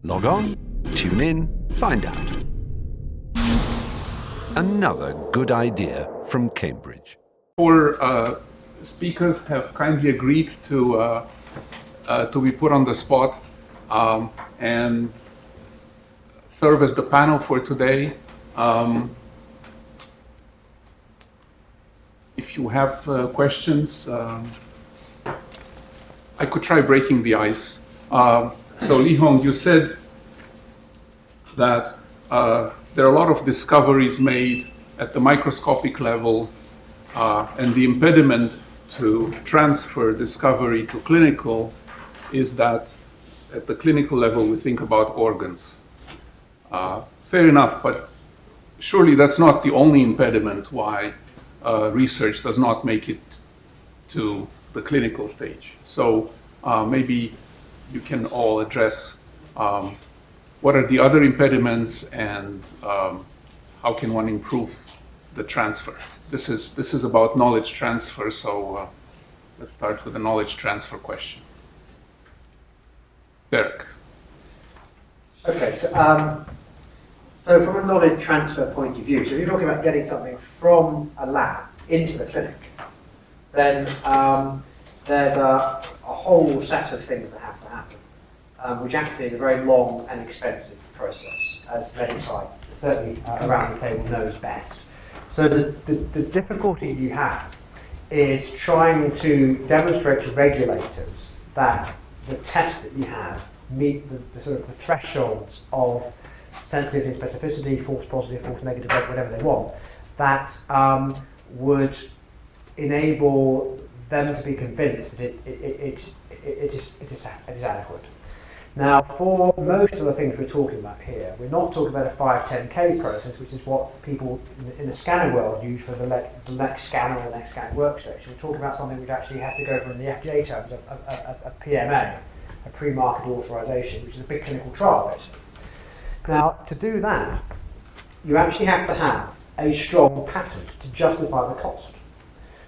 Log on, tune in, find out. Another good idea from Cambridge. Four speakers have kindly agreed to be put on the spot and serve as the panel for today. If you have questions, I could try breaking the ice. So Li Hong, you said that there are a lot of discoveries made at the microscopic level, and the impediment to transfer discovery to clinical is that at the clinical level we think about organs. Fair enough, but surely that's not the only impediment why research does not make it to the clinical stage. So maybe you can all address what are the other impediments and how can one improve the transfer. This is about knowledge transfer, so let's start with the knowledge transfer question. Derek. Okay, so from a knowledge transfer point of view, so if you're talking about getting something from a lab into the clinic, then there's a whole set of things that have to happen, which actually is a very long and expensive process, as Medicite certainly around the table knows best. So the difficulty you have is trying to demonstrate to regulators that the tests that you have meet the sort of the thresholds of sensitivity and specificity, false positive, false negative, whatever they want, that would enable them to be convinced that it is adequate. Now, for most of the things we're talking about here, we're not talking about a 510K process, which is what people in the scanner world use for the next scanner or the next scanner workstation. We're talking about something which actually has to go from the FDA terms, a PMA, a pre-market authorization, which is a big clinical trial, basically. Now, to do that, you actually have to have a strong patent to justify the cost.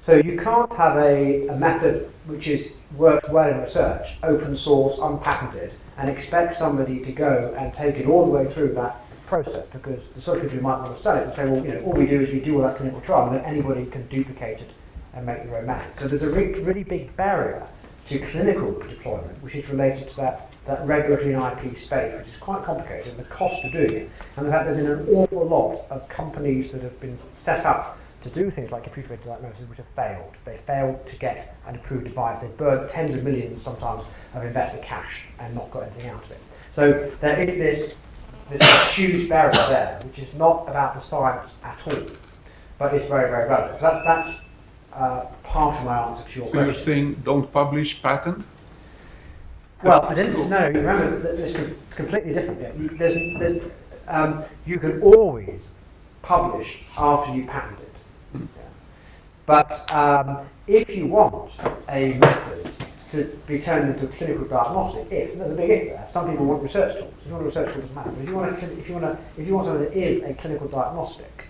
So you can't have a method which works well in research, open source, unpatented, and expect somebody to go and take it all the way through that process, because the sort of people who might want to study it will say, well, all we do is we do all that clinical trial, and then anybody can duplicate it and make their own method. So there's a really big barrier to clinical deployment, which is related to that regulatory and IP space, which is quite complicated, and the cost of doing it, and the fact there's been an awful lot of companies that have been set up to do things like computer-aided diagnosis which have failed. They failed to get an approved device. They've burned tens of millions sometimes of invested cash and not got anything out of it. So there is this huge barrier there, which is not about the science at all, but it's very, very relevant. So that's part of my answer to your question. So you're saying don't publish patent? Well, I didn't know. You remember that it's completely different. Yeah. You can always publish after you patent it. Yeah. But if you want a method to be turned into a clinical diagnostic, and there's a big if there. Some people want research tools. If you want a research tool, it doesn't matter. But if you want something that is a clinical diagnostic,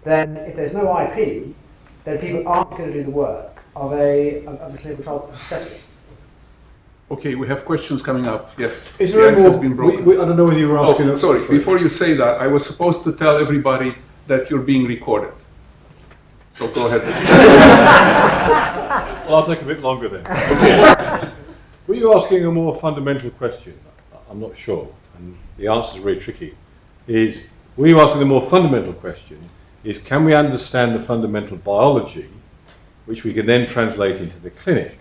then if there's no IP, then people aren't going to do the work of the clinical trial setting. Okay, we have questions coming up. Yes. Is there the ice has been broken. I don't know whether you were asking. Oh, sorry. Before you say that, I was supposed to tell everybody that you're being recorded. So go ahead. Well, I'll take a bit longer then. Okay. Were you asking a more fundamental question? I'm not sure, and the answer is very tricky. Were you asking the more fundamental question? Is can we understand the fundamental biology, which we can then translate into the clinic?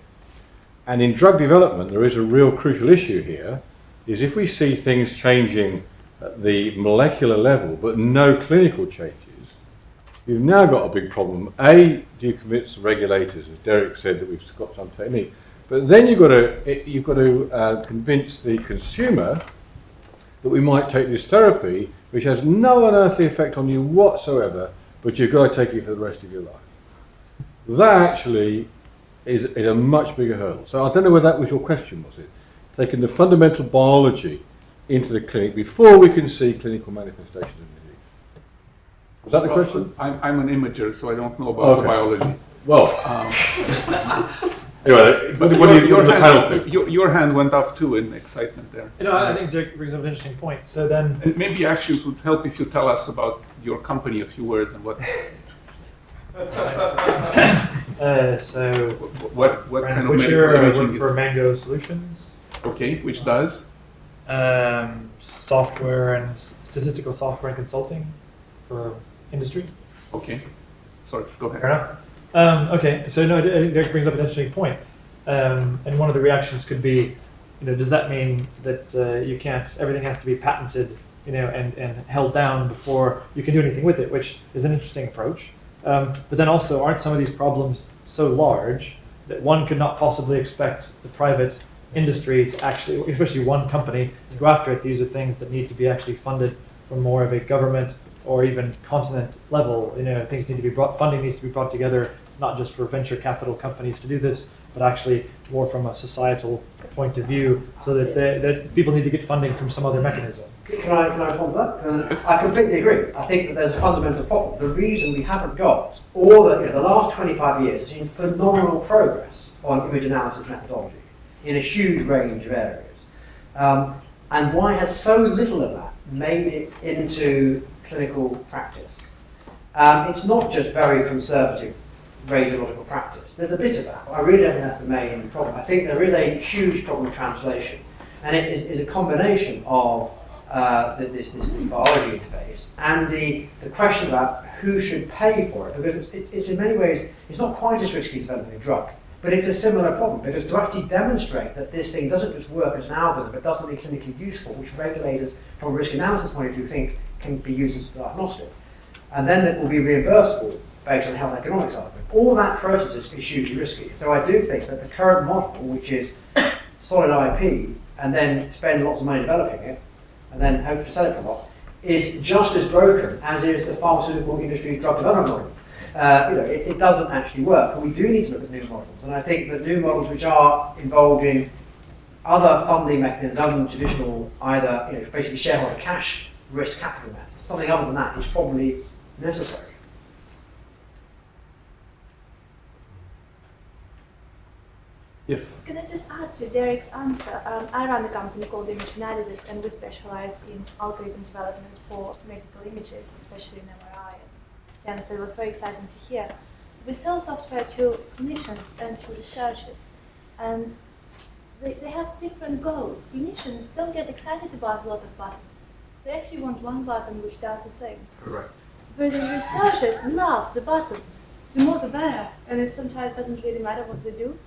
And in drug development, there is a real crucial issue here, is if we see things changing at the molecular level, but no clinical changes, you've now got a big problem. A, do you convince the regulators, as Derek said, that we've got some technique? But then you've got to convince the consumer that we might take this therapy, which has no unearthly effect on you whatsoever, but you've got to take it for the rest of your life. That actually is a much bigger hurdle. So I don't know whether that was your question, was it? Taking the fundamental biology into the clinic before we can see clinical manifestations of disease. Was that the question? I'm an imager, so I don't know about the biology. Well, Anyway, But what do you your, the panel think? your hand went up too in excitement there. I think Dirk brings up an interesting point. So then, And maybe actually it would help if you tell us about your company, a few words, and what so what Brand kind of Butcher, medical I imaging work is. for Mango Solutions, Okay, which does? software and statistical software and consulting for industry. Okay, sorry, go Fair ahead. enough. Okay, so no, I think Derek brings up an interesting point. And one of the reactions could be, does that mean that you can't, everything has to be patented, and held down before you can do anything with it, which is an interesting approach. But then also, aren't some of these problems so large that one could not possibly expect the private industry to actually, especially one company, to go after it? These are things that need to be actually funded from more of a government or even continent level. Things need to be funding needs to be brought together, not just for venture capital companies to do this, but actually more from a societal point of view, so that people need to get funding from some other mechanism. Can I respond to that? I completely agree. I think that there's a fundamental problem. The reason we haven't got all the last 25 years has seen phenomenal progress on image analysis methodology in a huge range of areas. And why has so little of that made it into clinical practice? It's not just very conservative radiological practice. There's a bit of that. I really don't think that's the main problem. I think there is a huge problem with translation, and it is a combination of this biology interface and the question about who should pay for it, because it's in many ways, it's not quite as risky as developing a drug, but it's a similar problem, because to actually demonstrate that this thing doesn't just work as an algorithm, but does something clinically useful, which regulators from a risk analysis point of view think can be used as a diagnostic, and then it will be reimbursable based on health economics argument. All that process is hugely risky. So I do think that the current model, which is solid IP, and then spend lots of money developing it, and then hope to sell it for a lot, is just as broken as is the pharmaceutical industry's drug development model. It doesn't actually work, and we do need to look at new models. And I think that new models which are involved in other funding mechanisms other than traditional, either basically shareholder cash risk capital methods, something other than that is probably necessary. Yes. Can I just add to Derek's answer? I run a company called Image Analysis, and we specialize in algorithm development for medical images, especially in MRI. And so it was very exciting to hear. We sell software to clinicians and to researchers, and they have different goals. Clinicians don't get excited about a lot of buttons. They actually want one button which does the thing. Correct. Whereas the researchers love the buttons. The more the better, and it sometimes doesn't really matter what they do.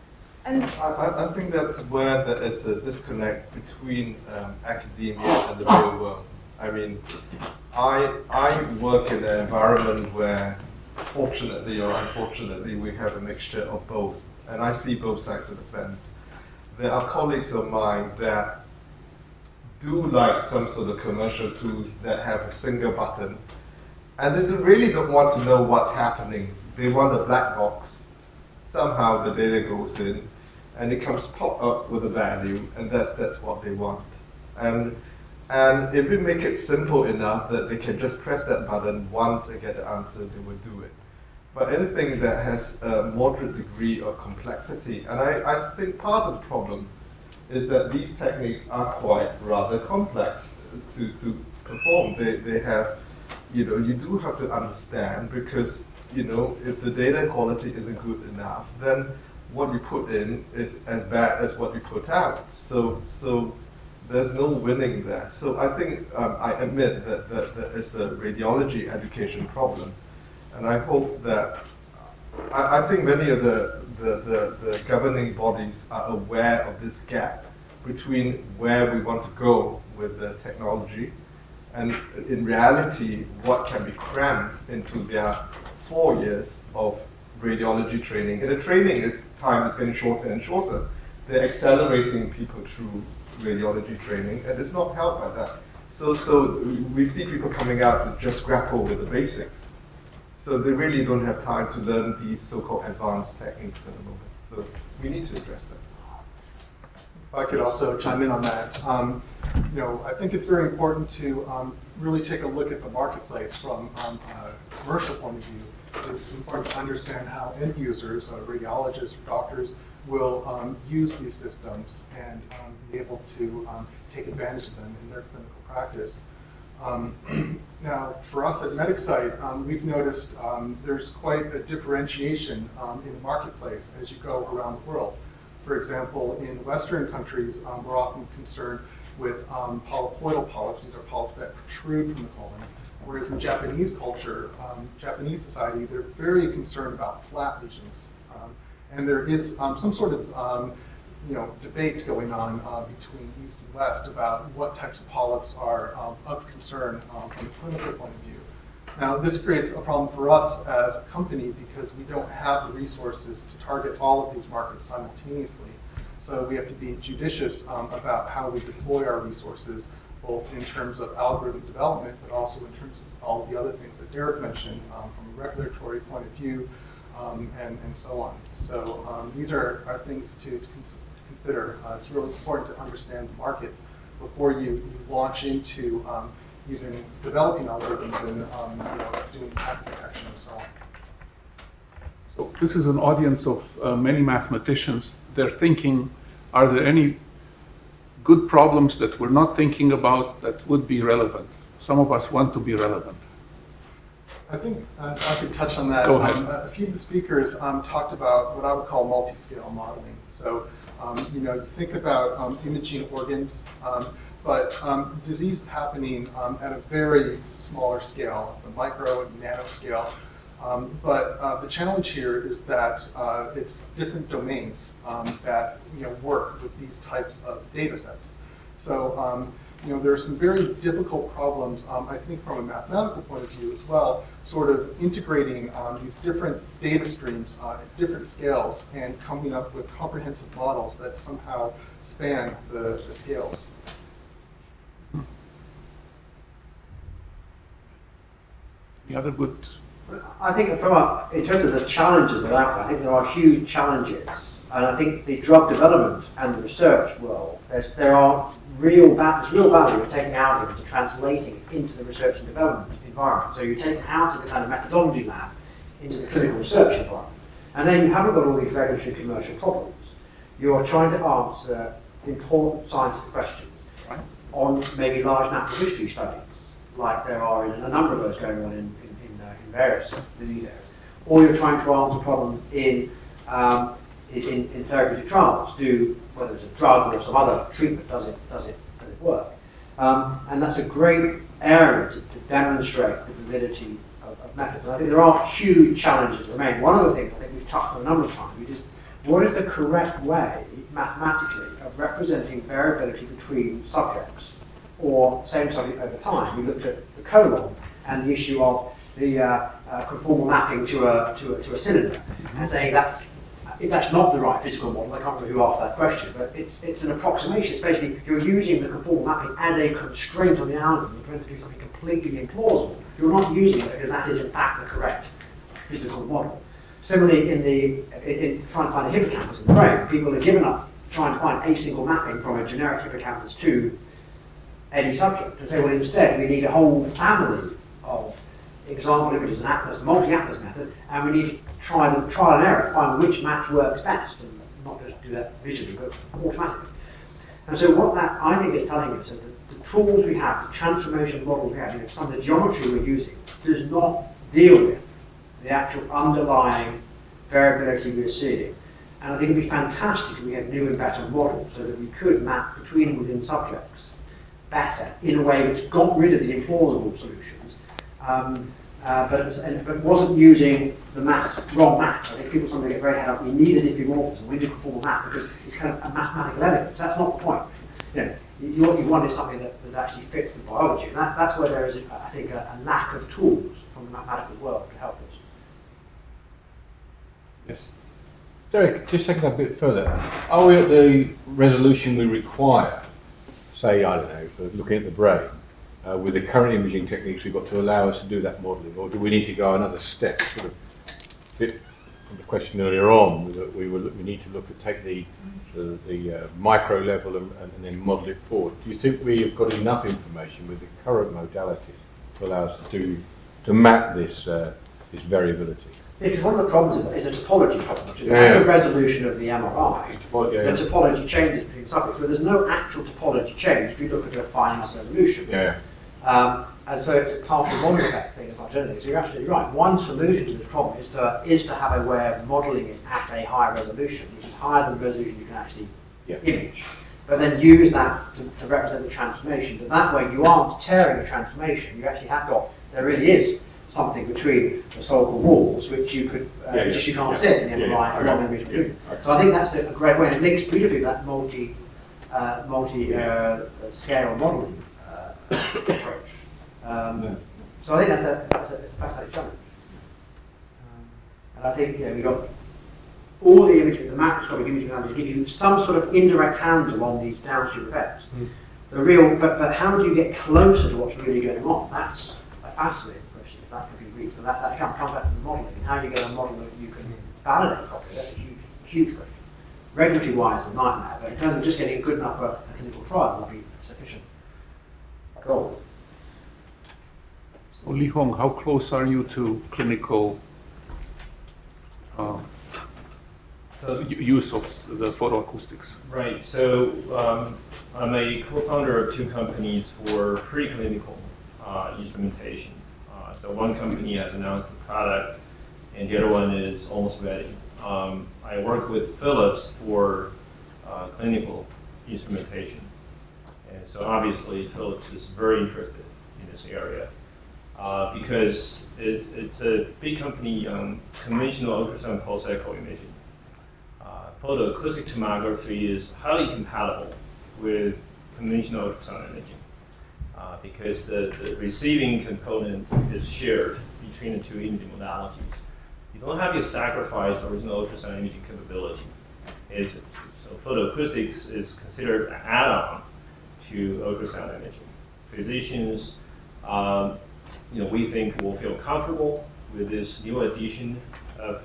And I think that's where there is a disconnect between academia and the real world. I mean, I work in an environment where, fortunately or unfortunately, we have a mixture of both, and I see both sides of the fence. There are colleagues of mine that do like some sort of commercial tools that have a single button, and they really don't want to know what's happening. They want a black box. Somehow the data goes in, and it comes pop up with a value, and that's what they want. And if we make it simple enough that they can just press that button once and get the answer, they will do it. But anything that has a moderate degree of complexity, and I think part of the problem is that these techniques are quite rather complex to perform. They have, you do have to understand, because if the data quality isn't good enough, then what you put in is as bad as what you put out. So there's no winning there. So I think I admit that it's a radiology education problem, and I hope that I think many of the governing bodies are aware of this gap between where we want to go with the technology and in reality what can be crammed into their 4 years of radiology training. And the training time is getting shorter and shorter. They're accelerating people through radiology training, and it's not helped by that. So we see people coming out to just grapple with the basics. So they really don't have time to learn these so-called advanced techniques at the moment. So we need to address that. If I could also chime in on that. I think it's very important to really take a look at the marketplace from a commercial point of view. It's important to understand how end users, radiologists, doctors, will use these systems and be able to take advantage of them in their clinical practice. Now, for us at MedicSite, we've noticed there's quite a differentiation in the marketplace as you go around the world. For example, in Western countries, we're often concerned with polypoidal polyps. These are polyps that protrude from the colon. Whereas in Japanese culture, Japanese society, they're very concerned about flat lesions. And there is some sort of debate going on between East and West about what types of polyps are of concern from a clinical point of view. Now, this creates a problem for us as a company because we don't have the resources to target all of these markets simultaneously. So we have to be judicious about how we deploy our resources, both in terms of algorithm development, but also in terms of all of the other things that Derek mentioned from a regulatory point of view, and so on. So these are things to consider. It's really important to understand the market before you launch into even developing algorithms and doing patent protection and so on. So this is an audience of many mathematicians. They're thinking, are there any good problems that we're not thinking about that would be relevant? Some of us want to be relevant. I think I could touch on that. Go ahead. A few of the speakers talked about what I would call multi-scale modeling. So, you think about imaging organs, but disease is happening at a very smaller scale, the micro and nano scale. But the challenge here is that it's different domains that work with these types of data sets. So there are some very difficult problems, I think from a mathematical point of view as well, sort of integrating these different data streams at different scales and coming up with comprehensive models that somehow span the scales. The other good. I think in terms of the challenges that are out there, I think there are huge challenges. And I think the drug development and the research world, there's real value in taking out into translating it into the research and development environment. So you take it out of the kind of methodology lab into the clinical research environment. And then you haven't got all these regulatory commercial problems. You're trying to answer important scientific questions on maybe large natural history studies, like there are in a number of those going on in various disease areas. Or you're trying to answer problems in therapeutic trials, whether it's a drug or some other treatment, does it work? And that's a great area to demonstrate the validity of methods. And I think there are huge challenges that remain. One of the things I think we've touched on a number of times, which is what is the correct way, mathematically, of representing variability between subjects or same subject over time? We looked at the colon and the issue of the conformal mapping to a cylinder, and saying that's not the right physical model. I can't remember who asked that question, but it's an approximation. It's basically you're using the conformal mapping as a constraint on the algorithm. You're trying to do something completely implausible. You're not using it because that is in fact the correct physical model. Similarly, in trying to find a hippocampus in the brain, people have given up trying to find a single mapping from a generic hippocampus to any subject, and say, well, instead we need a whole family of example images, an atlas, the multi-atlas method, and we need to try the trial and error, find which match works best, and not just do that visually, but automatically. And so what that, I think, is telling us that the tools we have, the transformation model we have, some of the geometry we're using, does not deal with the actual underlying variability we're seeing. And I think it'd be fantastic if we had new and better models so that we could map between and within subjects better in a way which got rid of the implausible solutions, but wasn't using the wrong maths. I think people sometimes get very head up. We need a diffeomorphism, we need a conformal math because it's kind of a mathematical elegance. That's not the point. What you want is something that actually fits the biology, and that's where there is, I think, a lack of tools from the mathematical world to help us. Yes. Derek, just taking that a bit further, are we at the resolution we require, say, I don't know, for looking at the brain, with the current imaging techniques we've got to allow us to do that modelling, or do we need to go another step, sort of bit from the question earlier on, that we need to look at take the micro level and then model it forward? Do you think we have got enough information with the current modalities to allow us to map this is variability. Because one of the problems is a topology problem, which is Yeah, at yeah. the resolution of the MRI, Well, yeah, the yeah. topology changes between subjects, where there's no actual topology change if you look at a finite resolution. Yeah. And so it's a partial model effect thing as much as anything. So you're absolutely right. One solution to this problem is to have a way of modelling it at a higher resolution, which is higher than the resolution you can actually image. But then use that to represent the transformation. And that way you aren't tearing a transformation. You actually have got, there really is something between the solical walls which you could, which you can't see in the MRI along the regional fusion. So I think that's a great way, and it links beautifully with that scale modelling approach. So I think that's a fascinating challenge. And I think we've got all the imaging, the macroscopic imaging analysis give you some sort of indirect handle on these downstream effects. The real, but how do you get closer to what's really going on? That's a fascinating question. If that can be reached, and that comes back to the modelling. How do you get a model that you can validate properly? That's a huge question. Regulatory-wise, it's a nightmare, but in terms of just getting it good enough for a clinical trial would be sufficient goal. So Li Hong, how close are you to clinical use of the photoacoustics? Right. So I'm a co-founder of two companies for preclinical instrumentation. So one company has announced a product, and the other one is almost ready. I work with Philips for clinical instrumentation, and so obviously Philips is very interested in this area because it's a big company on conventional ultrasound pulse echo imaging. Photoacoustic tomography is highly compatible with conventional ultrasound imaging because the receiving component is shared between the two imaging modalities. You don't have to sacrifice original ultrasound imaging capability. So photoacoustics is considered an add-on to ultrasound imaging. Physicians, we think will feel comfortable with this new addition of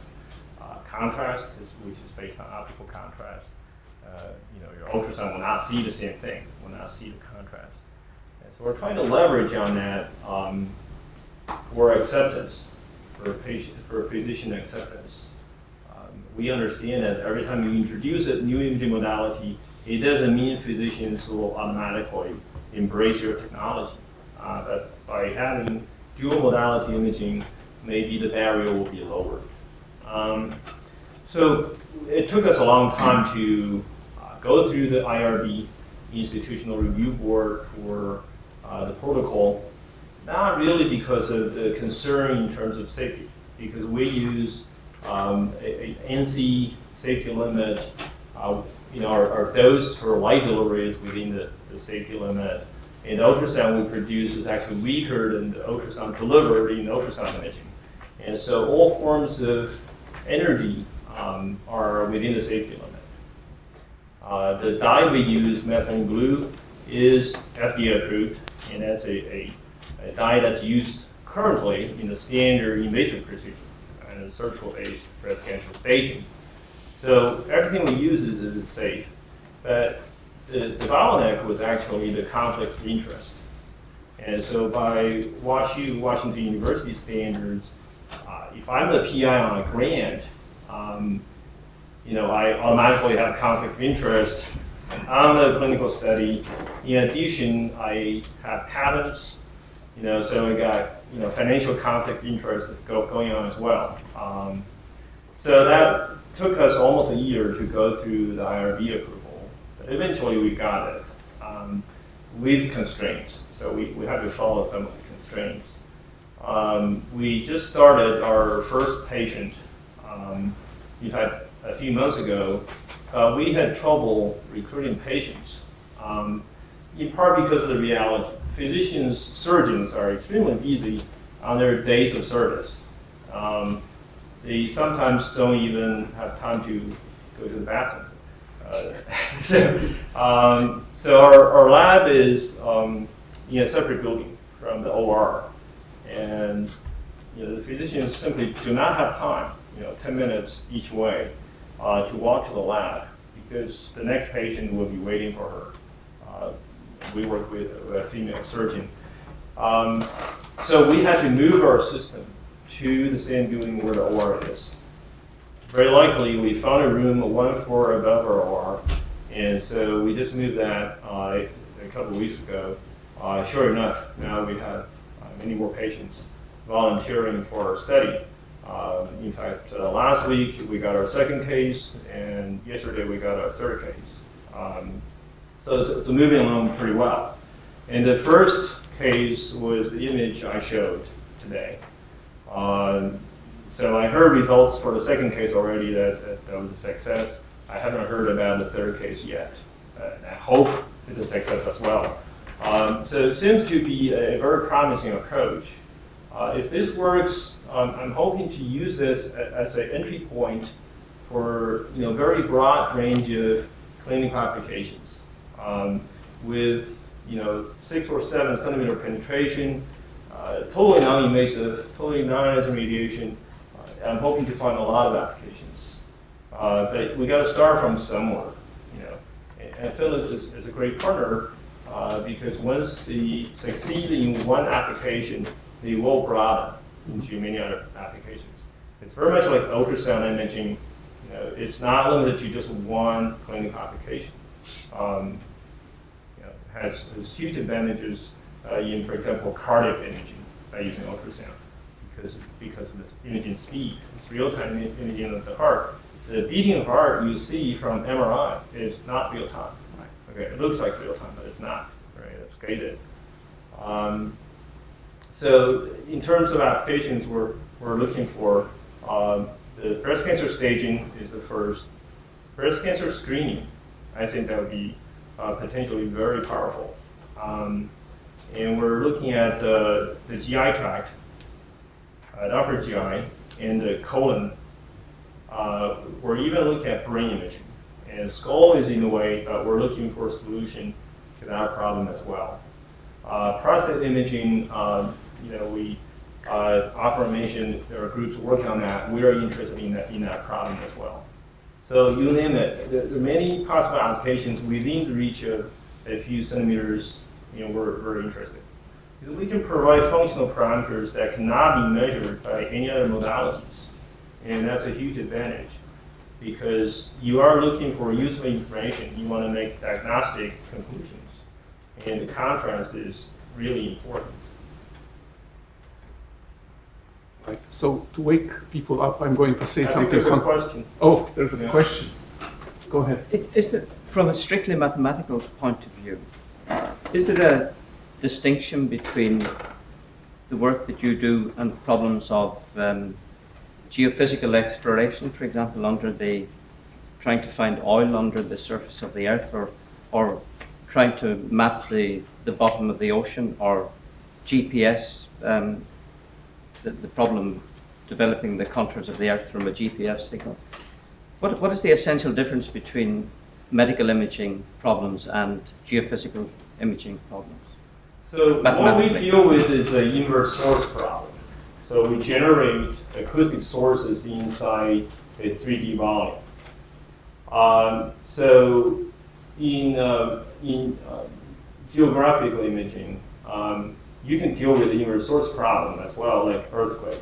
contrast, which is based on optical contrast. Your ultrasound will not see the same thing, will not see the contrast. And so we're trying to leverage on that for acceptance, for physician acceptance. We understand that every time you introduce a new imaging modality, it doesn't mean physicians will automatically embrace your technology. But by having dual modality imaging, maybe the barrier will be lowered. So it took us a long time to go through the IRB, Institutional Review Board, for the protocol, not really because of the concern in terms of safety, because we use a NC safety limit. Our dose for light delivery is within the safety limit, and the ultrasound we produce is actually weaker than the ultrasound delivered in ultrasound imaging. And so all forms of energy are within the safety limit. The dye we use, methylene blue, is FDA approved, and that's a dye that's used currently in the standard invasive procedure and surgical-based breast cancer staging. So everything we use is safe, but the bottleneck was actually the conflict of interest. And so by WashU, Washington University standards, if I'm the PI on a grant, I automatically have conflict of interest on the clinical study. In addition, I have patents, so I got financial conflict of interest going on as well. So that took us almost a year to go through the IRB approval, but eventually we got it with constraints. So we had to follow some of the constraints. We just started our first patient. In fact, a few months ago, we had trouble recruiting patients, in part because of the reality. Physicians, surgeons are extremely busy on their days of service. They sometimes don't even have time to go to the bathroom. So our lab is in a separate building from the OR, and the physicians simply do not have time, 10 minutes each way, to walk to the lab because the next patient will be waiting for her. We work with a female surgeon. So we had to move our system to the same building where the OR is. Very likely, we found a room one floor above our OR, and so we just moved that a couple of weeks ago. Sure enough, now we have many more patients volunteering for our study. In fact, last week we got our second case, and yesterday we got our third case. So it's moving along pretty well. And the first case was the image I showed today. So I heard results for the second case already that was a success. I haven't heard about the third case yet. I hope it's a success as well. So it seems to be a very promising approach. If this works, I'm hoping to use this as an entry point for very broad range of clinical applications with 6 or 7 centimeter penetration, totally non-invasive, totally non-ionizing radiation. I'm hoping to find a lot of applications, but we got to start from somewhere, And Philips is a great partner because once they succeed in one application, they will broaden into many other applications. It's very much like ultrasound imaging. It's not limited to just one clinical application. It has huge advantages in, for example, cardiac imaging by using ultrasound because of its imaging speed. It's real-time imaging of the heart. The beating of the heart you see from MRI is not real-time. Okay, it looks like real-time, but it's not. Right? It's gated. So in terms of applications we're looking for, the breast cancer staging is the first. Breast cancer screening, I think that would be potentially very powerful. And we're looking at the GI tract, the upper GI, and the colon. We're even looking at brain imaging. And skull is in the way, but we're looking for a solution to that problem as well. Prostate imaging, Operation, there are groups working on that. We are interested in that problem as well. So you name it. There are many possible applications within the reach of a few centimeters. We're very interested. Because we can provide functional parameters that cannot be measured by any other modalities, and that's a huge advantage. Because you are looking for useful information, you want to make diagnostic conclusions, and the contrast is really important. Right. So to wake people up, I'm going to say I think something. there's a question. Oh, there's a Yeah. question. Go ahead. Is it, from a strictly mathematical point of view, is there a distinction between the work that you do and problems of geophysical exploration, for example, trying to find oil under the surface of the earth, or trying to map the bottom of the ocean, or GPS, the problem developing the contours of the earth from a GPS signal? What is the essential difference between medical imaging problems and geophysical imaging problems? So what we deal with is an inverse source problem. So we generate acoustic sources inside a 3D volume. So in geographical imaging, you can deal with the inverse source problem as well, like earthquake.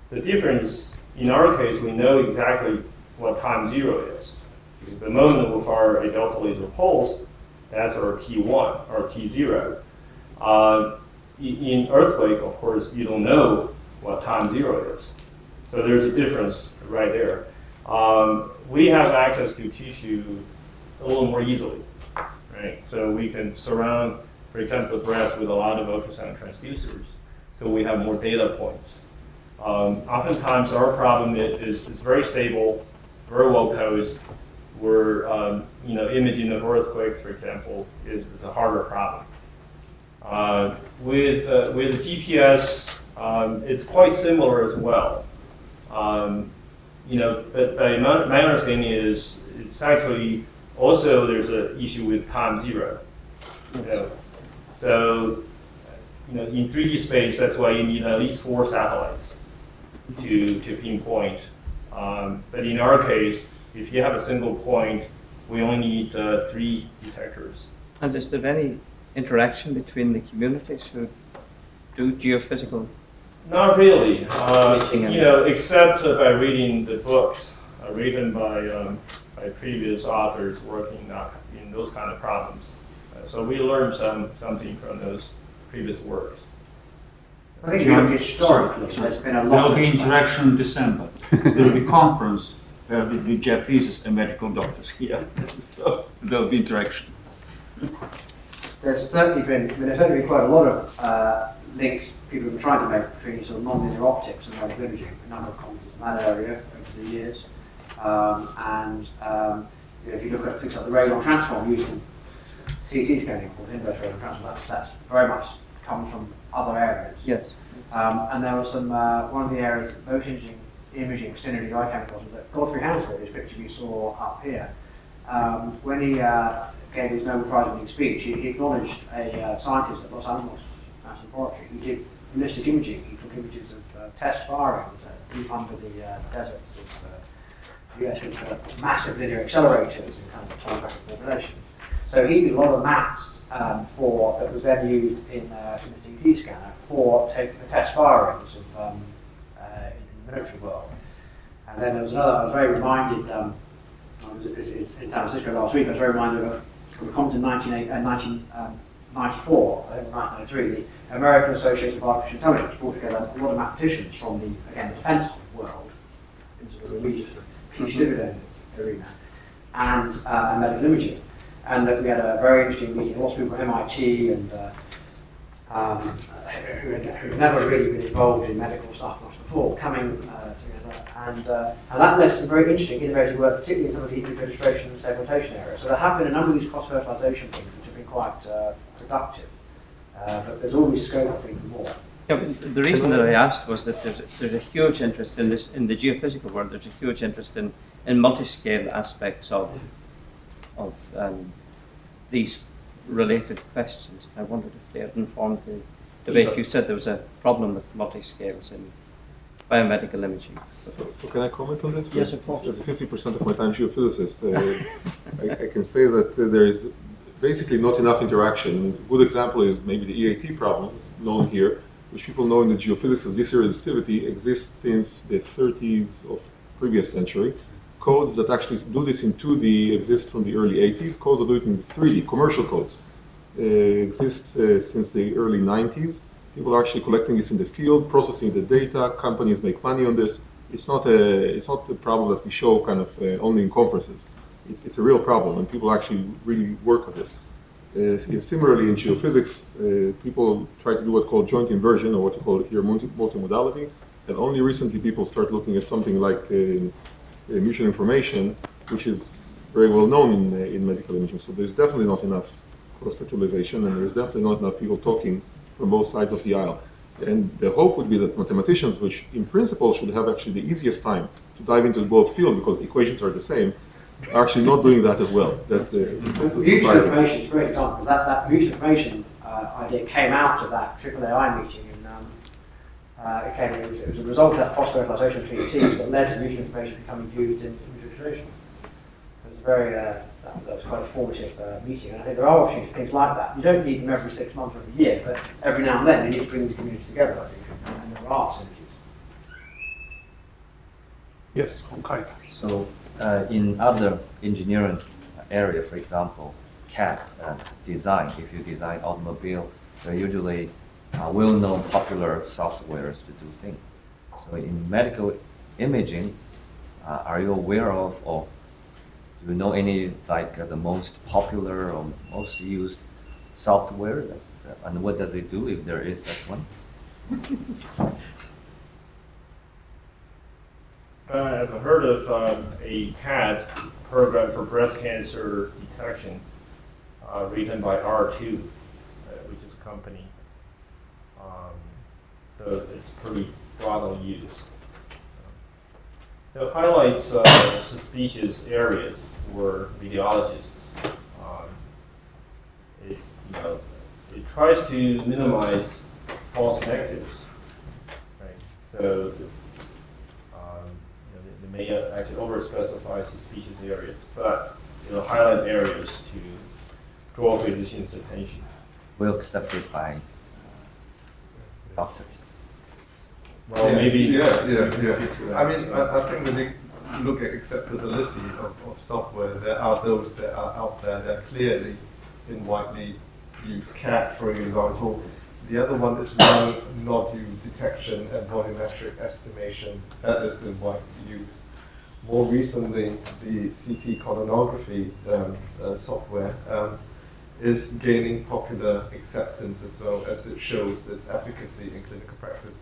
The difference, in our case, we know exactly what time zero is. Because the moment we fire a delta laser pulse, that's our T1 or T0. In earthquake, of course, you don't know what time zero is. So there's a difference right there. We have access to tissue a little more easily, right? So we can surround, for example, the breast with a lot of ultrasound transducers. So we have more data points. Oftentimes our problem is very stable, very well posed. Where imaging of earthquakes, for example, is a harder problem. With the GPS, it's quite similar as well. But my understanding is it's actually also there's an issue with time zero. So in 3D space, that's why you need at least 4 satellites to pinpoint. But in our case, if you have a single point, we only need 3 detectors. And is there any interaction between the communities who do geophysical Not really. Meeting and- You know, except by reading the books written by previous authors working in those kind of problems. So we learned something from those previous works. I think if you look historically, there's been a lot There'll of... be interaction in December. There'll be conference with the Japanese and medical doctors here. So there'll be interaction. There's certainly been, quite a lot of links people have been trying to make between sort of non-linear optics and medical imaging. A number of comments in that area over the years. You know, if you look at things like the radon transform used in CT scanning, called inverse radon transform, that's very much comes from other areas. Yes. And there was some, one of the areas of motion imaging synergy eye chemicals was that Godfrey Hounsfield, this picture we saw up here, when he gave his Nobel Prize winning speech, he acknowledged a scientist at Los Alamos National Laboratory who did ballistic imaging. He took images of test firings deep under the deserts of the US with massive linear accelerators and kind of holographic formulation. So he did a lot of maths that was then used in the CT scanner for taking the test firings of in the military world. And then there was another, I was very reminded, it's in San Francisco last week, I was very reminded of a comment in 1994, I think 1993, the American Association of Artificial Intelligence brought together a lot of mathematicians from the defense world, into the immediate peace dividend arena, and medical imaging. And that we had a very interesting meeting, lots of people from MIT and who had never really been involved in medical stuff much before, coming together. And that led to some very interesting, innovative work, particularly in some of the image registration and segmentation areas. So there have been a number of these cross-fertilization things which have been quite productive. But there's always scope, I think, for more. Yeah, but the reason that I asked was that there's a huge interest in this, in the geophysical world. There's a huge interest in multi-scale aspects of these related questions. I wondered if they had informed the debate. You said there was a problem with multi-scales in biomedical imaging. So can I comment on this? Yes, of course. As a 50% of my time geophysicist, I can say that there is basically not enough interaction. A good example is maybe the EAT problem, known here, which people know in the geophysics as this resistivity exists since the 30s of previous century. Codes that actually do this in 2D exist from the early 80s. Codes that do it in 3D, commercial codes, exist since the early 90s. People are actually collecting this in the field, processing the data. Companies make money on this. It's not a problem that we show kind of only in conferences. It's a real problem, and people actually really work on this. Similarly, in geophysics, people try to do what's called joint inversion, or what you call here multimodality. And only recently people start looking at something like mutual information, which is very well known in medical imaging. So there's definitely not enough cross-fertilization, and there's definitely not enough people talking from both sides of the aisle. And the hope would be that mathematicians, which in principle should have actually the easiest time to dive into both fields because the equations are the same, are actually not doing that as well. That's mutual information is a great example. That mutual information idea came out of that AAAI meeting. It was a result of that cross-fertilization between teams that led to mutual information becoming used in image registration. It was that was quite a formative meeting, and I think there are opportunities for things like that. You don't need them every 6 months or every year, but every now and then you need to bring the community together, I think, and there are synergies. Yes, okay. So in other engineering area, for example, CAD design, if you design automobile, there are usually well-known popular softwares to do things. So in medical imaging, are you aware of, or do you know any the most popular or most used software, and what does it do if there is such one? I've heard of a CAD program for breast cancer detection written by R2, which is a company. So it's pretty broadly used. It highlights suspicious areas for radiologists. It tries to minimize false negatives. Right? So they may actually overspecify suspicious areas, but it'll highlight areas to draw physicians' attention. Well accepted by doctors. Well, Yes, maybe yeah, you yeah, can yeah. speak to that. I mean, I think when you look at acceptability of software, there are those that are out there that are clearly in widely used. CAD, for example. The other one is nodule detection and volumetric estimation. That is in wide use. More recently, the CT colonography software is gaining popular acceptance as well as it shows its efficacy in clinical practice.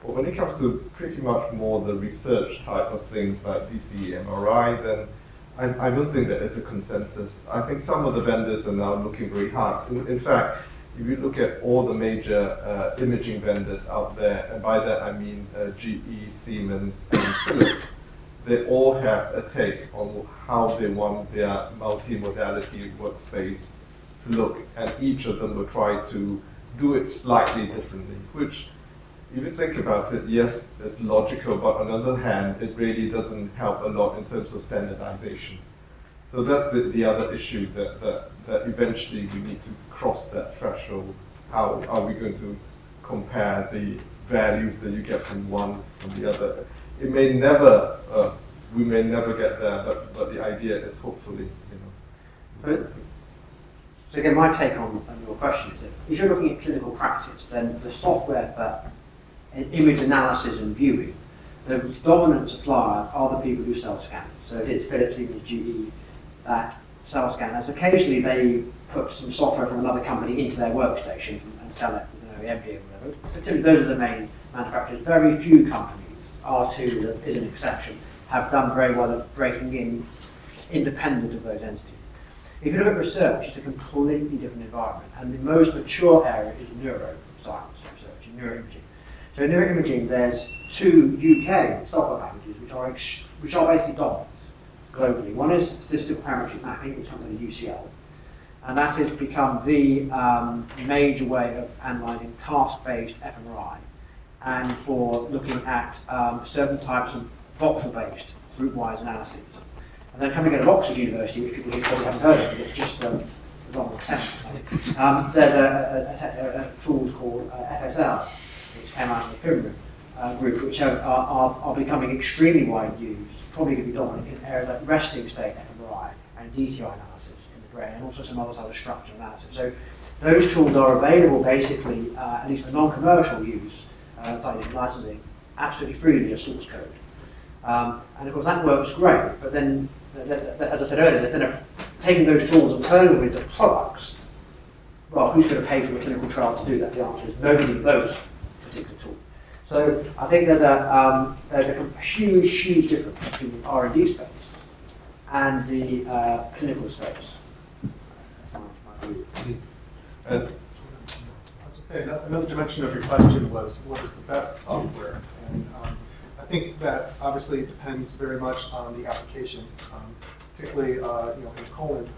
But when it comes to pretty much more the research type of things like DCE, MRI, then I don't think there is a consensus. I think some of the vendors are now looking very hard. In fact, if you look at all the major imaging vendors out there, and by that I mean GE, Siemens, and Philips, they all have a take on how they want their multi-modality workspace to look, and each of them will try to do it slightly differently, which, if you think about it, yes, it's logical, but on the other hand, it really doesn't help a lot in terms of standardization. So that's the other issue that eventually we need to cross that threshold. How are we going to compare the values that you get from one and the other? It may never, we may never get there, but the idea is hopefully, So again, my take on your question is that if you're looking at clinical practice, then the software for image analysis and viewing, the dominant suppliers are the people who sell scanners. So it's Philips, Siemens, GE that sell scanners. Occasionally they put some software from another company into their workstation and sell it with an OEM deal or whatever. But typically those are the main manufacturers. Very few companies, R2 is an exception, have done very well at breaking in independent of those entities. If you look at research, it's a completely different environment, and the most mature area is neuroscience research and neuroimaging. So in neuroimaging, there's two UK software packages which are basically dominant globally. One is statistical parametric mapping, which comes under UCL, and that has become the major way of analysing task-based fMRI, and for looking at certain types of voxel-based group-wise analyses. And then coming out of Oxford University, which people here probably haven't heard of, but it's just on the 10th. There's a tools called FSL, which came out of the FIMRA group, which are becoming extremely widely used, probably going to be dominant in areas like resting state fMRI and DTI analysis in the brain, and also some other sort of structural analysis. So those tools are available basically, at least for non-commercial use, scientific licensing, absolutely freely as source code. And of course that works great, but then, as I said earlier, then taking those tools and turning them into products, well, who's going to pay for a clinical trial to do that? The answer is nobody with those particular tools. So I think there's a huge difference between the R&D space and the clinical space. I was saying, another dimension of your question was, what is the best software? And I think that obviously it depends very much on the application. Particularly, in colon,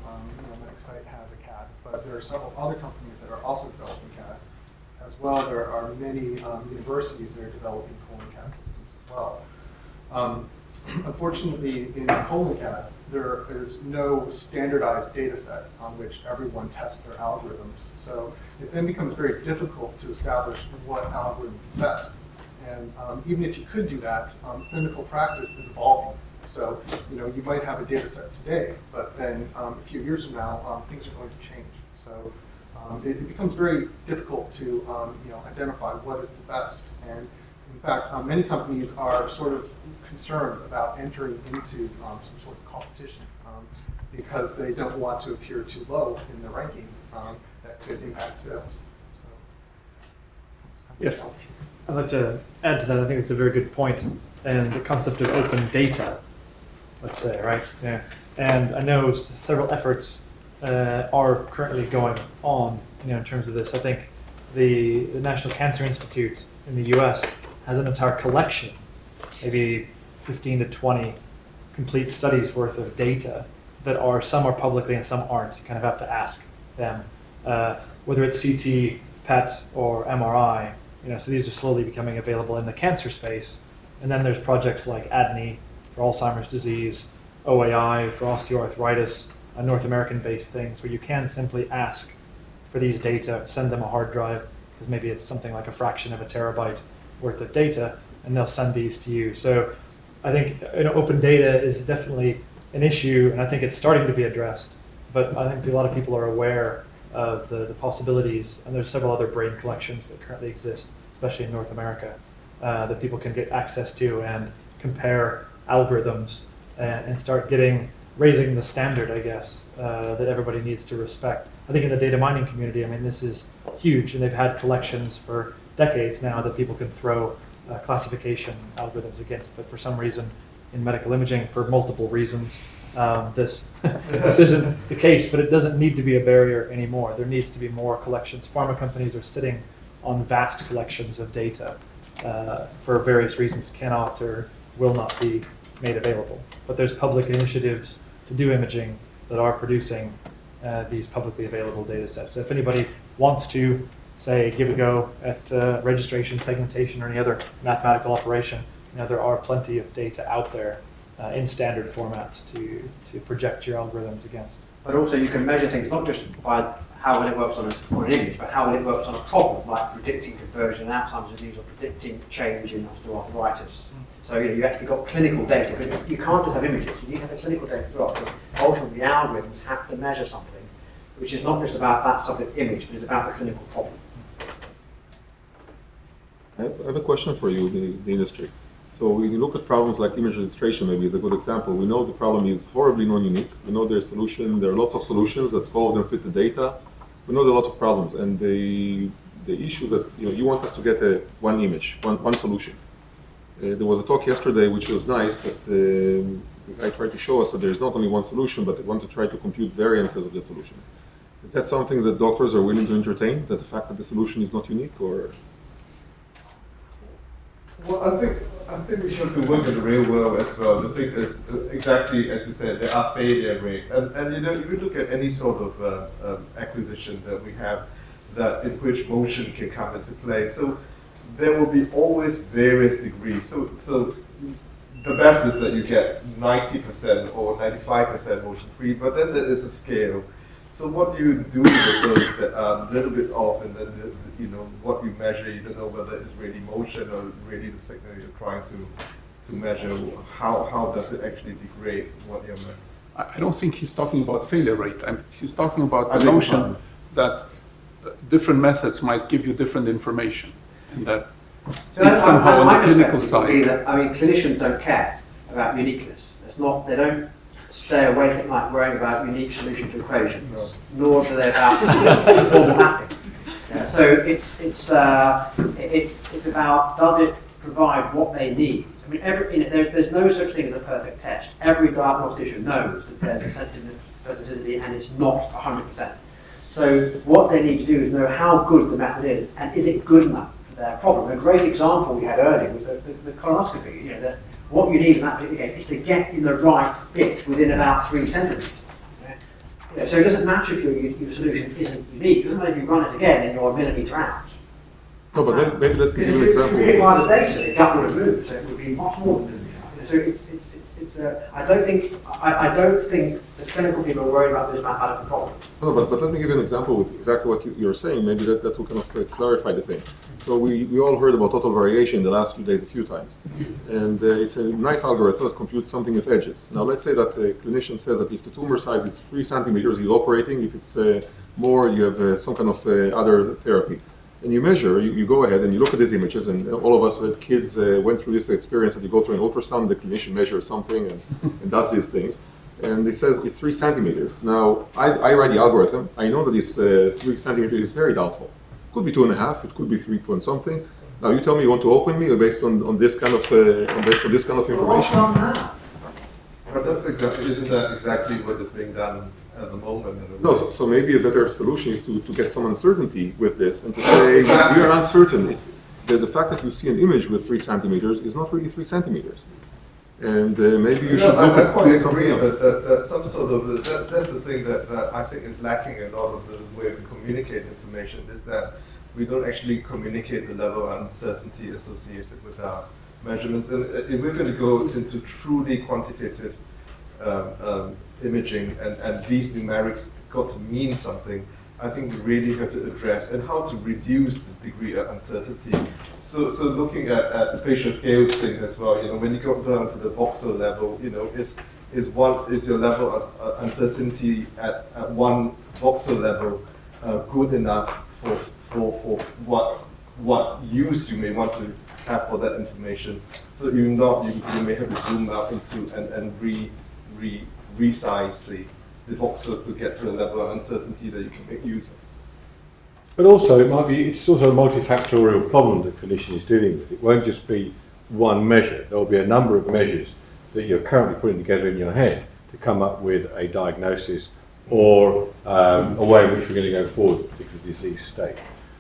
MedicSite has a CAD, but there are several other companies that are also developing CAD. As well, there are many universities that are developing colon CAD systems as well. Unfortunately, in colon CAD, there is no standardized data set on which everyone tests their algorithms. So it then becomes very difficult to establish what algorithm is best. And even if you could do that, clinical practice is evolving. So you might have a data set today, but then a few years from now, things are going to change. So it becomes very difficult to identify what is the best. And in fact, many companies are sort of concerned about entering into some sort of competition because they don't want to appear too low in the ranking that could impact sales. So, Yes, I'd like to add to that. I think it's a very good point, and the concept of open data, let's say, right? Yeah. And I know several efforts are currently going on, in terms of this. I think the National Cancer Institute in the U.S. has an entire collection, maybe 15 to 20 complete studies worth of data that some are publicly and some aren't. You kind of have to ask them, whether it's CT, PET, or MRI. So these are slowly becoming available in the cancer space. And then there's projects like ADNI for Alzheimer's disease, OAI for osteoarthritis, North American-based things where you can simply ask for these data, send them a hard drive, because maybe it's something like a fraction of a terabyte worth of data, and they'll send these to you. So I think open data is definitely an issue, and I think it's starting to be addressed. But I think a lot of people are aware of the possibilities, and there's several other brain collections that currently exist, especially in North America, that people can get access to and compare algorithms and start raising the standard, I guess, that everybody needs to respect. I think in the data mining community, I mean, this is huge, and they've had collections for decades now that people can throw classification algorithms against, but for some reason in medical imaging, for multiple reasons, this isn't the case, but it doesn't need to be a barrier anymore. There needs to be more collections. Pharma companies are sitting on vast collections of data for various reasons cannot or will not be made available. But there's public initiatives to do imaging that are producing these publicly available data sets. So if anybody wants to, say, give a go at registration, segmentation, or any other mathematical operation, there are plenty of data out there in standard formats to project your algorithms against. But also you can measure things not just by how well it works on an image, but how well it works on a problem, like predicting conversion in Alzheimer's disease or predicting change in osteoarthritis. So you actually got clinical data, because you can't just have images, you need to have the clinical data as well. So ultimately the algorithms have to measure something, which is not just about that subject image, but it's about the clinical problem. I have a question for you, the industry. So when you look at problems like image registration, maybe is a good example. We know the problem is horribly non-unique. We know there's solution. There are lots of solutions that all of them fit the data. We know there are lots of problems, and the issue that you want us to get one image, one solution. There was a talk yesterday which was nice that the guy tried to show us that there is not only one solution, but they want to try to compute variances of the solution. Is that something that doctors are willing to entertain? That the fact that the solution is not unique, or? Well, I think we have to work in the real world as well. The thing is, exactly as you said, there are failure rate, and if you look at any sort of acquisition that we have, that in which motion can come into play. So there will be always various degrees. So the best is that you get 90% or 95% motion free, but then there is a scale. So what do you do with those that are a little bit off, and then what you measure, you don't know whether it's really motion or really the signal you're trying to measure. How does it actually degrade what you're measuring? I don't think he's talking about failure rate. He's talking about the notion that different methods might give you different information, and that if somehow on the clinical side. Clinicians don't care about uniqueness. They don't stay awake at night worrying about unique solution to equations, nor do they about formal mapping. So it's about, does it provide what they need? I mean, there's no such thing as a perfect test. Every diagnostician knows that there's a sensitivity and it's not 100%. So what they need to do is know how good the method is, and is it good enough for their problem. A great example we had earlier was the colonoscopy. That what you need in that particular case is to get in the right bit within about 3 centimeters. So it doesn't matter if your solution isn't unique. It doesn't matter if you run it again and you're a millimetre out. No, but then maybe let's give an example. If you hit by the data, the gut would have moved, so it would be much more than a millimetre out. So it's I don't think the clinical people are worried about those mathematical problems. No, but let me give you an example with exactly what you're saying. Maybe that will kind of clarify the thing. So we all heard about total variation in the last few days a few times. And it's a nice algorithm that computes something with edges. Now let's say that a clinician says that if the tumor size is 3 centimeters, he's operating. If it's more, you have some kind of other therapy. And you measure, you go ahead and you look at these images, and all of us who had kids went through this experience that you go through an ultrasound, the clinician measures something and does these things. And it says it's 3 centimeters. Now, I write the algorithm. I know that this 3 centimeters is very doubtful. It could be 2.5, it could be 3 point something. Now you tell me you want to open me based on this kind of information. But isn't that exactly what is being done at the moment? No, so maybe a better solution is to get some uncertainty with this and to say we are uncertain. It's the fact that you see an image with 3 centimeters is not really 3 centimeters. And maybe you should look at something else. That some sort of that's the thing that I think is lacking in a lot of the way we communicate information, is that we don't actually communicate the level of uncertainty associated with our measurements. And if we're going to go into truly quantitative imaging and these numerics got to mean something, I think we really have to address, and how to reduce the degree of uncertainty. So looking at spatial scales thing as well, when you go down to the voxel level, is your level of uncertainty at one voxel level good enough for what use you may want to have for that information? So you may have to zoom out into and resize the voxels to get to a level of uncertainty that you can make use of. But also, it's also a multifactorial problem that clinician is dealing with. It won't just be one measure. There will be a number of measures that you're currently putting together in your head to come up with a diagnosis or a way in which we're going to go forward with a particular disease state.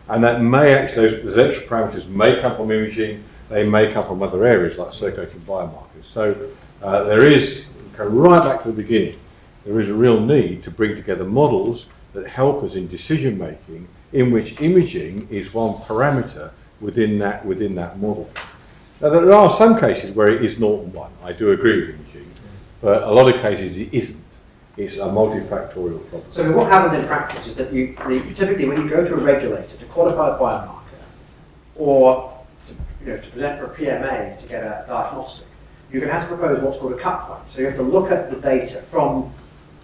And that may actually, those extra parameters may come from imaging, they may come from other areas like circulating biomarkers. So there is, go right back to the beginning, there is a real need to bring together models that help us in decision making, in which imaging is one parameter within that model. Now there are some cases where it is 0 and 1. I do agree with imaging, but a lot of cases it isn't. It's a multifactorial problem. So what happens in practice is that typically when you go to a regulator to qualify a biomarker or to present for a PMA to get a diagnostic, you're going to have to propose what's called a cut point. So you have to look at the data from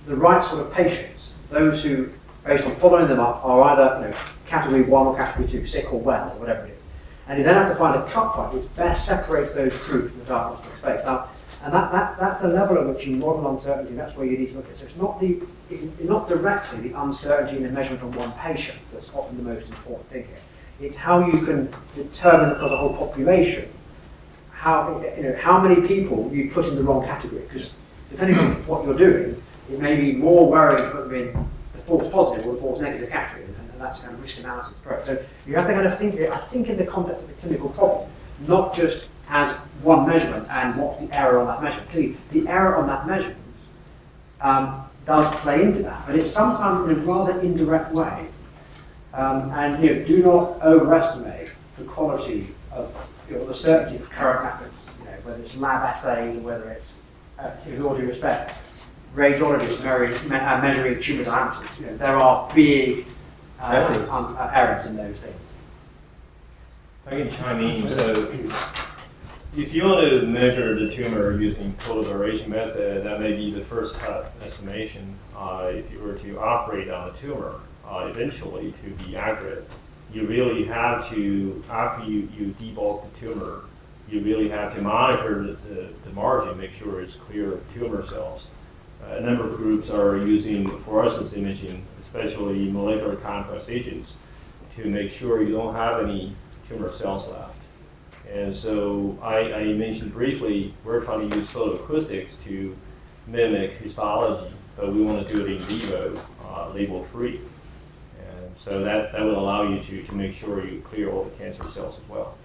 the right sort of patients, those who, based on following them up, are either category 1 or category 2, sick or well, or whatever it is. And you then have to find a cut point which best separates those groups from the diagnostic space. Now, and that's the level at which you model uncertainty, that's where you need to look at it. So it's not directly the uncertainty in the measurement on one patient that's often the most important thing here. It's how you can determine across the whole population how many people you put in the wrong category. Because depending on what you're doing, it may be more worrying to put them in the false positive or the false negative category, and that's kind of risk analysis approach. So you have to kind of think, I think in the context of the clinical problem, not just as one measurement and what's the error on that measurement. Clearly, the error on that measurement does play into that, but it's sometimes in a rather indirect way. And do not overestimate the quality of the certainty of current methods, whether it's lab assays or whether it's, with all due respect, radiologists measuring tumour diameters. There are big errors in those things. I can chime in. So, if you want to measure the tumor using total duration method, that may be the first cut estimation. If you were to operate on a tumor, eventually to be accurate, you really have to, after you debulk the tumor, you really have to monitor the margin, make sure it's clear of tumor cells. A number of groups are using fluorescence imaging, especially molecular contrast agents, to make sure you don't have any tumor cells left. And so I mentioned briefly, we're trying to use photoacoustics to mimic histology, but we want to do it in vivo, label-free. And so that would allow you to make sure you clear all the cancer cells as well.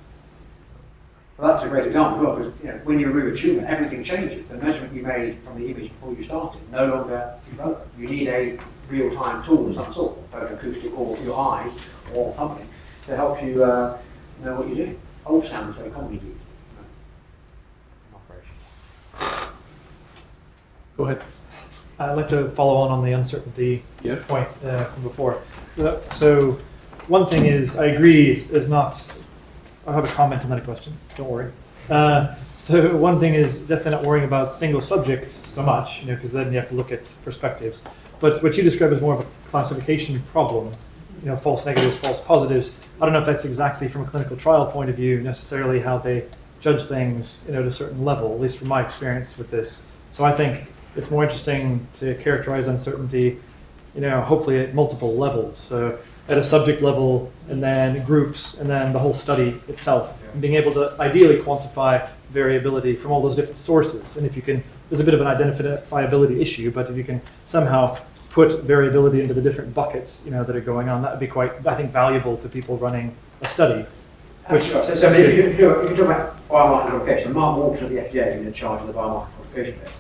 Well, that's a great example as well, because when you remove a tumour, everything changes. The measurement you made from the image before you started no longer is relevant. You need a real-time tool of some sort, photoacoustic or your eyes or something, to help you know what you're doing. Ultrasound is very commonly used in operation. Go ahead. I'd like to follow on the uncertainty Yes. point from before. So one thing is, I agree, is not, I'll have a comment on that question, don't worry. So one thing is definitely not worrying about single subjects so much, because then you have to look at perspectives. But what you describe is more of a classification problem, false negatives, false positives. I don't know if that's exactly from a clinical trial point of view necessarily how they judge things, to a certain level, at least from my experience with this. So I think it's more interesting to characterize uncertainty, hopefully at multiple levels. So at a subject level, and then groups, and then the whole study itself, and being able to ideally quantify variability from all those different sources. And if you can, there's a bit of an identifiability issue, but if you can somehow put variability into the different buckets, that are going on, that would be quite, I think, valuable to people running a study. Which, sure. So if you talk about biomarker qualification, Mark Walker at the FDA, who's in charge of the biomarker qualification bit,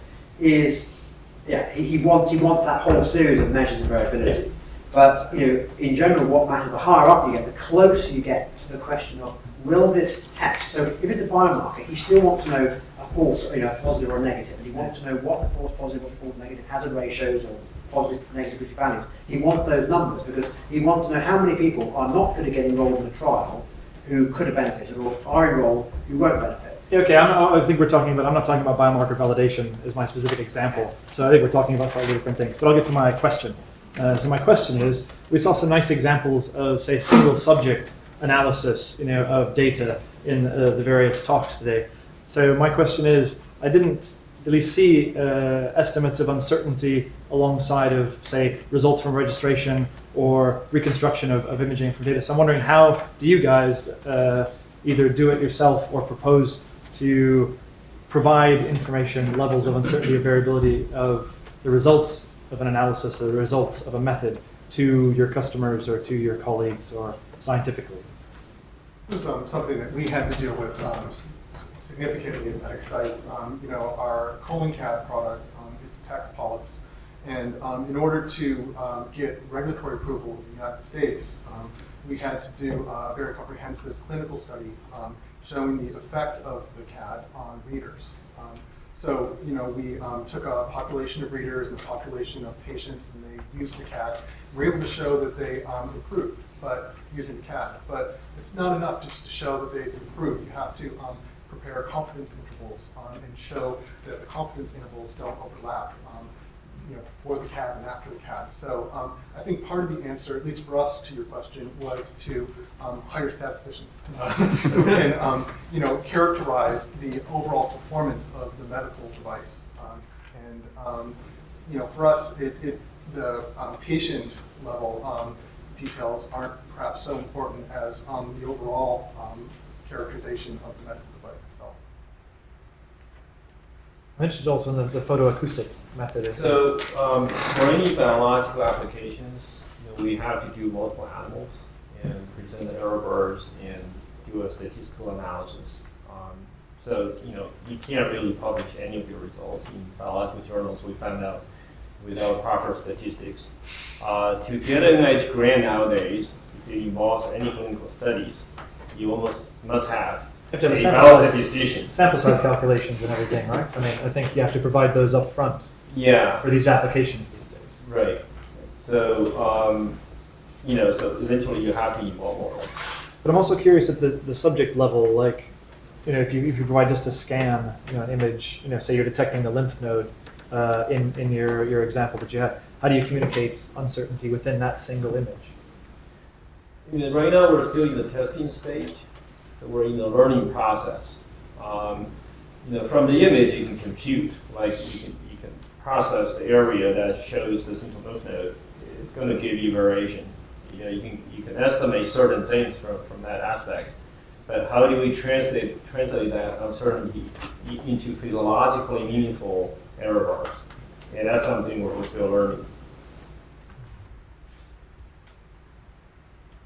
he wants that whole series of measures of variability. But in general, what matters, the higher up you get, the closer you get to the question of will this test. So if it's a biomarker, he still wants to know a false, a positive or a negative, and he wants to know what the false positive or the false negative hazard ratios or positive, negative values. He wants those numbers because he wants to know how many people are not going to get enrolled in the trial who could have benefited or are enrolled who won't benefit. Okay, I think we're talking about, I'm not talking about biomarker validation as my specific example. So I think we're talking about slightly different things. But I'll get to my question. So my question is, we saw some nice examples of, say, single subject analysis, of data in the various talks today. So my question is, I didn't really see estimates of uncertainty alongside of, say, results from registration or reconstruction of imaging from data. So I'm wondering, how do you guys either do it yourself or propose to provide information, levels of uncertainty or variability of the results of an analysis or the results of a method to your customers or to your colleagues or scientifically? This is something that we had to deal with significantly at MedicSite. Our colon cat product it detects polyps, and in order to get regulatory approval in the United States, we had to do a very comprehensive clinical study showing the effect of the CAD on readers. So, we took a population of readers and a population of patients, and they used the CAD. We were able to show that they improved, but using the CAD. But it's not enough just to show that they've improved. You have to prepare confidence intervals and show that the confidence intervals don't overlap. Before the CAD and after the CAD. So I think part of the answer, at least for us, to your question, was to hire statisticians and characterize the overall performance of the medical device. For us, the patient level details aren't perhaps so important as the overall characterization of the medical device itself. I'm interested also in the photoacoustic method. So for any biological applications, we have to do multiple animals and present the error bars and do a statistical analysis. So you can't really publish any of your results in biological journals. We found out without proper statistics. To get an NIH grant nowadays, if it involves any clinical studies, you almost must have You have to have sample size calculations and everything, right? I mean, I think you have to provide those up front. Yeah. For these applications these days. Right. So, so eventually you have to involve more. But I'm also curious at the subject level, like, if you provide just a scan, an image, say you're detecting the lymph node in your example that you had, how do you communicate uncertainty within that single image? Right now we're still in the testing stage. So we're in the learning process. From the image you can compute, like you can process the area that shows the central lymph node. It's going to give you variation. You can estimate certain things from that aspect. But how do we translate that uncertainty into physiologically meaningful error bars? And that's something we're still learning.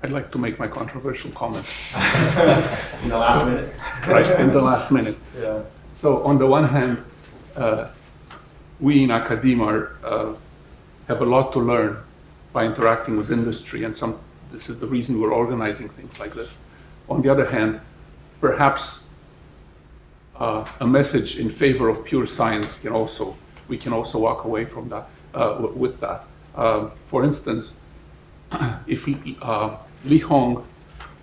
I'd like to make my controversial comment. In the last minute? Right, in the last minute. Yeah. So on the one hand, we in academia have a lot to learn by interacting with industry, and this is the reason we're organizing things like this. On the other hand, perhaps a message in favor of pure science we can also walk away from that with that. For instance, if Li Hong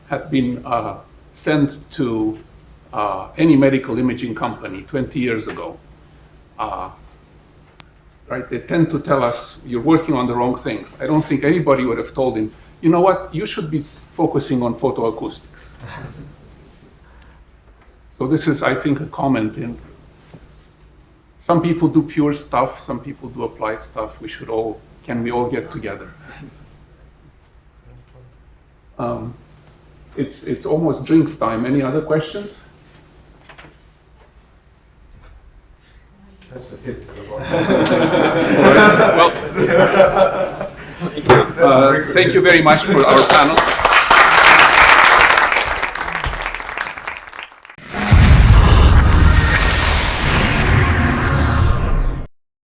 had been sent to any medical imaging company 20 years ago, right? They tend to tell us, you're working on the wrong things. I don't think anybody would have told him, you know what, you should be focusing on photoacoustics. So this is, I think, a comment in, some people do pure stuff, some people do applied stuff. Can we all get together? It's almost drinks time. Any other questions? That's a hit for the Well, thank you very much for our panel.